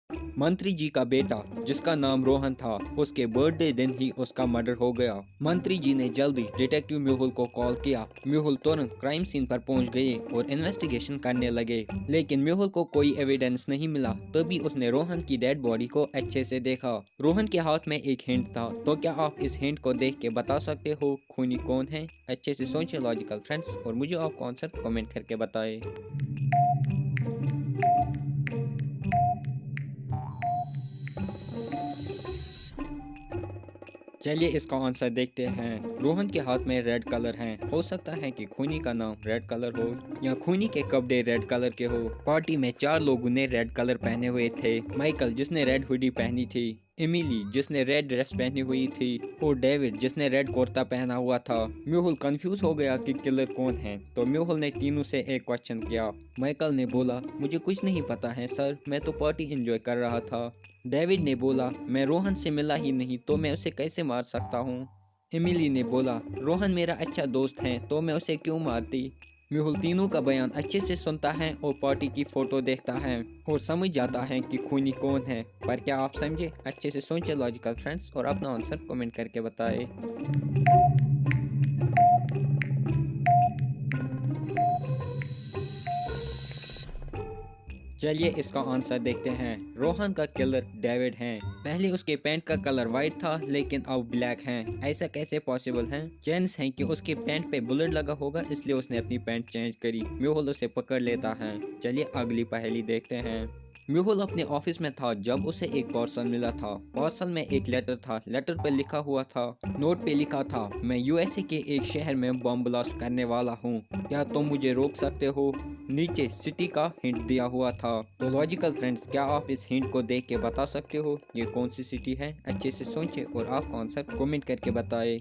मंत्री जी का बेटा जिसका नाम रोहन था, उसके बर्थडे दिन ही उसका मर्डर हो गया। मंत्री जी ने जल्दी डिटेक्टिव मेहुल को कॉल किया। मेहुल तुरंत क्राइम सीन पर पहुंच गए और इन्वेस्टिगेशन करने लगे, लेकिन मेहुल को कोई एविडेंस नहीं मिला। तभी उसने रोहन की डेड बॉडी को अच्छे से देखा। रोहन के हाथ में एक हिंट था। तो क्या आप इस हिंट को देख के बता सकते हो खूनी कौन है? अच्छे से सोचिए लॉजिकल फ्रेंड्स, और मुझे आपको आंसर कमेंट करके बताएं। चलिए इसका आंसर देखते हैं। रोहन के हाथ में रेड कलर है। हो सकता है कि खूनी का नाम रेड कलर हो या खूनी के कपड़े रेड कलर के हो। पार्टी में 4 लोगों ने रेड कलर पहने हुए थे। माइकल जिसने रेड हुडी पहनी थी, एमिली जिसने रेड ड्रेस पहनी हुई थी, और डेविड जिसने रेड कुर्ता पहना हुआ था। मेहुल कंफ्यूज हो गया कि किलर कौन है, तो मेहुल ने तीनों से एक क्वेश्चन किया। माइकल ने बोला, मुझे कुछ नहीं पता है सर, मैं तो पार्टी एंजॉय कर रहा था। डेविड ने बोला, मैं रोहन से मिला ही नहीं तो मैं उसे कैसे मार सकता हूँ। एमिली ने बोला, रोहन मेरा अच्छा दोस्त है तो मैं उसे क्यों मारती। मेहुल तीनों का बयान अच्छे से सुनता है और पार्टी की फोटो देखता है और समझ जाता है कि खूनी कौन है। पर क्या आप समझे? अच्छे से सोचिए लॉजिकल फ्रेंड्स, और अपना आंसर कमेंट करके बताएं। चलिए इसका आंसर देखते हैं। रोहन का किलर डेविड है। पहले उसके पैंट का कलर वाइट था, लेकिन अब ब्लैक है। ऐसा कैसे पॉसिबल है? चांस है कि उसके पैंट पे बुलेट लगा होगा, इसलिए उसने अपनी पैंट चेंज करी। मेहुल उसे पकड़ लेता है। चलिए अगली पहेली देखते हैं। मेहुल अपने ऑफिस में था जब उसे एक पार्सल मिला था। पार्सल में एक लेटर था। लेटर पे लिखा हुआ था, नोट पे लिखा था, मैं यूएसए के एक शहर में बम ब्लास्ट करने वाला हूँ, क्या तुम मुझे रोक सकते हो? नीचे सिटी का हिंट दिया हुआ था। तो लॉजिकल फ्रेंड्स, क्या आप इस हिंट को देख के बता सकते हो ये कौन सी सिटी है? अच्छे से सोचें और आपका आंसर कमेंट करके बताएं।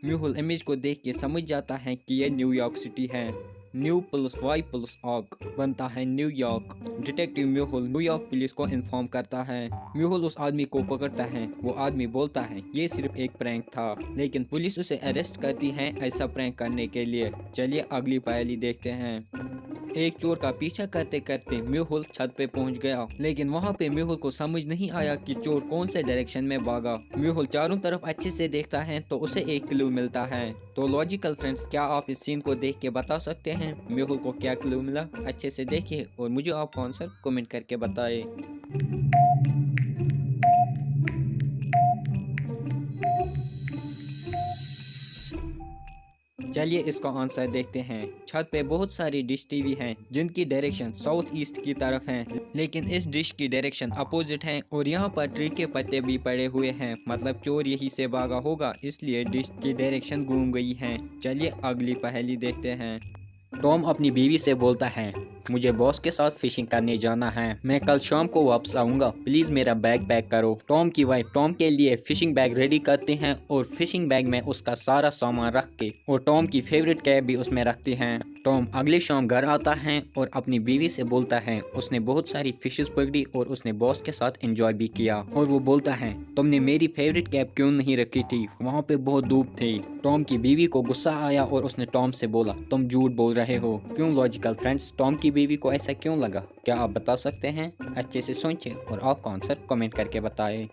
म्यूहुल इमेज को देख के समझ जाता है कि यह न्यूयॉर्क सिटी है। न्यू प्लस वाई प्लस ऑक बनता है न्यूयॉर्क। डिटेक्टिव म्यूहुल न्यूयॉर्क पुलिस को इन्फॉर्म करता है। म्यूहुल उस आदमी को पकड़ता है। वो आदमी बोलता है ये सिर्फ एक प्रैंक था, लेकिन पुलिस उसे अरेस्ट करती है ऐसा प्रैंक करने के लिए। चलिए अगली पहेली देखते हैं। एक चोर का पीछा करते करते म्यूहुल छत पे पहुंच गया, लेकिन वहां पे म्यूहुल को समझ नहीं आया कि चोर कौन से डायरेक्शन में भागा। म्यूहुल चारों तरफ अच्छे से देखता है तो उसे एक क्लू मिलता है। तो लॉजिकल फ्रेंड्स, क्या आप इस सीन को देख के बता सकते हैं म्यूहुल को क्या क्लू मिला? अच्छे से देखिए और मुझे आपका आंसर कमेंट करके बताएं। चलिए इसका आंसर देखते हैं। छत पे बहुत सारी डिश टीवी हैं जिनकी डायरेक्शन साउथ ईस्ट की तरफ है, लेकिन इस डिश की डायरेक्शन अपोजिट है और यहाँ पर ट्री के पत्ते भी पड़े हुए हैं। मतलब चोर यही से भागा होगा, इसलिए डिश की डायरेक्शन घूम गई है। चलिए अगली पहेली देखते हैं। टॉम अपनी बीवी से बोलता है, मुझे बॉस के साथ फिशिंग करने जाना है, मैं कल शाम को वापस आऊंगा, प्लीज मेरा बैग पैक करो। टॉम की वाइफ टॉम के लिए फिशिंग बैग रेडी करती हैं और फिशिंग बैग में उसका सारा सामान रख के और टॉम की फेवरेट कैप भी उसमें रखती हैं। टॉम अगली शाम घर आता है और अपनी बीवी से बोलता है उसने बहुत सारी फिशेस पकड़ी और उसने बॉस के साथ एंजॉय भी किया। और वो बोलता है, तुमने मेरी फेवरेट कैप क्यों नहीं रखी थी, वहाँ पे बहुत धूप थी। टॉम की बीवी को गुस्सा आया और उसने टॉम से बोला, तुम झूठ बोल रहे हो। क्यों लॉजिकल फ्रेंड्स, टॉम की बीवी को ऐसा क्यों लगा? क्या आप बता सकते हैं? अच्छे से सोचें और आपका आंसर कमेंट करके बताएं।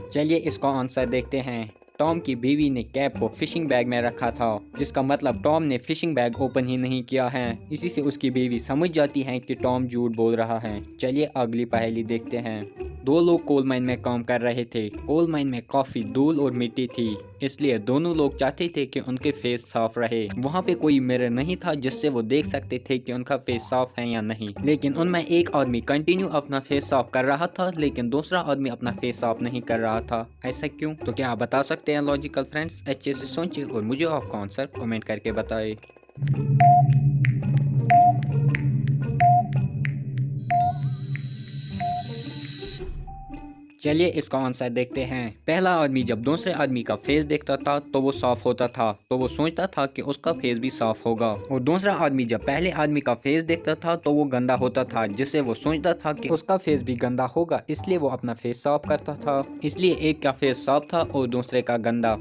चलिए इसका आंसर देखते हैं। टॉम की बीवी ने कैप को फिशिंग बैग में रखा था, जिसका मतलब टॉम ने फिशिंग बैग ओपन ही नहीं किया है। इसी से उसकी बीवी समझ जाती है कि टॉम झूठ बोल रहा है। चलिए अगली पहेली देखते हैं। दो लोग कोल माइन में काम कर रहे थे। कोल माइन में काफी धूल और मिट्टी थी, इसलिए दोनों लोग चाहते थे कि उनके फेस साफ रहे। वहाँ पे कोई मिरर नहीं था जिससे वो देख सकते थे कि उनका फेस साफ है या नहीं, लेकिन उनमें एक आदमी कंटिन्यू अपना फेस साफ कर रहा था, लेकिन दूसरा आदमी अपना फेस साफ नहीं कर रहा था। ऐसा क्यों? तो क्या आप बता सकते हैं लॉजिकल फ्रेंड्स? अच्छे से सोचिए और मुझे आपका आंसर कमेंट करके बताएं। चलिए इसका आंसर देखते हैं। पहला आदमी जब दूसरे आदमी का फेस देखता था तो वो साफ होता था, तो वो सोचता था कि उसका फेस भी साफ होगा। और दूसरा आदमी जब पहले आदमी का फेस देखता था तो वो गंदा होता था, जिससे वो सोचता था कि उसका फेस भी गंदा होगा, इसलिए वो अपना फेस साफ करता था। इसलिए एक का फेस साफ था और दूसरे का गंदा।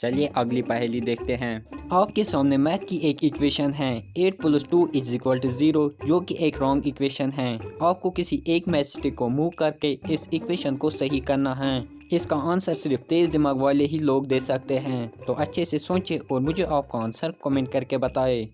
चलिए अगली पहेली देखते हैं। आपके सामने मैथ की एक इक्वेशन है 8 + 2 = 0, जो कि एक रॉन्ग इक्वेशन है। आपको किसी एक मैथ स्टिक को मूव करके इस इक्वेशन को सही करना है। इसका आंसर सिर्फ तेज दिमाग वाले ही लोग दे सकते हैं, तो अच्छे से सोचें और मुझे आपका आंसर कमेंट करके बताएं।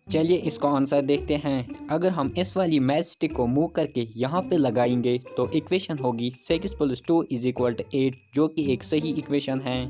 चलिए इसका आंसर देखते हैं। अगर हम इस वाली मैथ स्टिक को मूव करके यहाँ पे लगाएंगे तो इक्वेशन होगी 6 + 2 = 8, जो कि एक सही इक्वेशन है।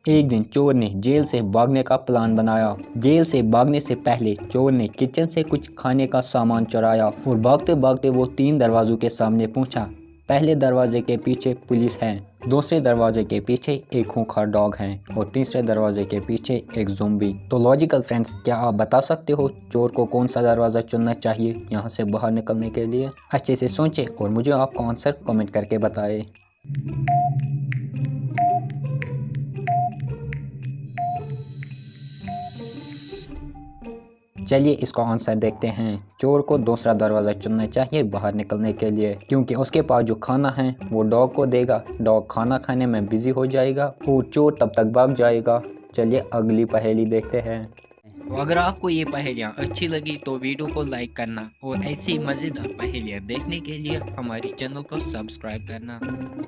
एक दिन चोर ने जेल से भागने का प्लान बनाया। जेल से भागने से पहले चोर ने किचन से कुछ खाने का सामान चुराया और भागते भागते वो 3 दरवाजों के सामने पहुंचा। पहले दरवाजे के पीछे पुलिस है, दूसरे दरवाजे के पीछे एक खूंखार डॉग है और तीसरे दरवाजे के पीछे एक ज़ॉम्बी। तो लॉजिकल फ्रेंड्स, क्या आप बता सकते हो चोर को कौन सा दरवाज़ा चुनना चाहिए यहाँ से बाहर निकलने के लिए? अच्छे से सोचें और मुझे आपका आंसर कमेंट करके बताएं। चलिए इसका आंसर देखते हैं। चोर को दूसरा दरवाज़ा चुनना चाहिए बाहर निकलने के लिए, क्योंकि उसके पास जो खाना है वो डॉग को देगा। डॉग खाना खाने में बिजी हो जाएगा और चोर तब तक भाग जाएगा। चलिए अगली पहेली देखते हैं। तो अगर आपको ये पहेलियाँ अच्छी लगी तो वीडियो को लाइक करना और ऐसी मज़ेदार पहेलियाँ देखने के लिए हमारे चैनल को सब्सक्राइब करना।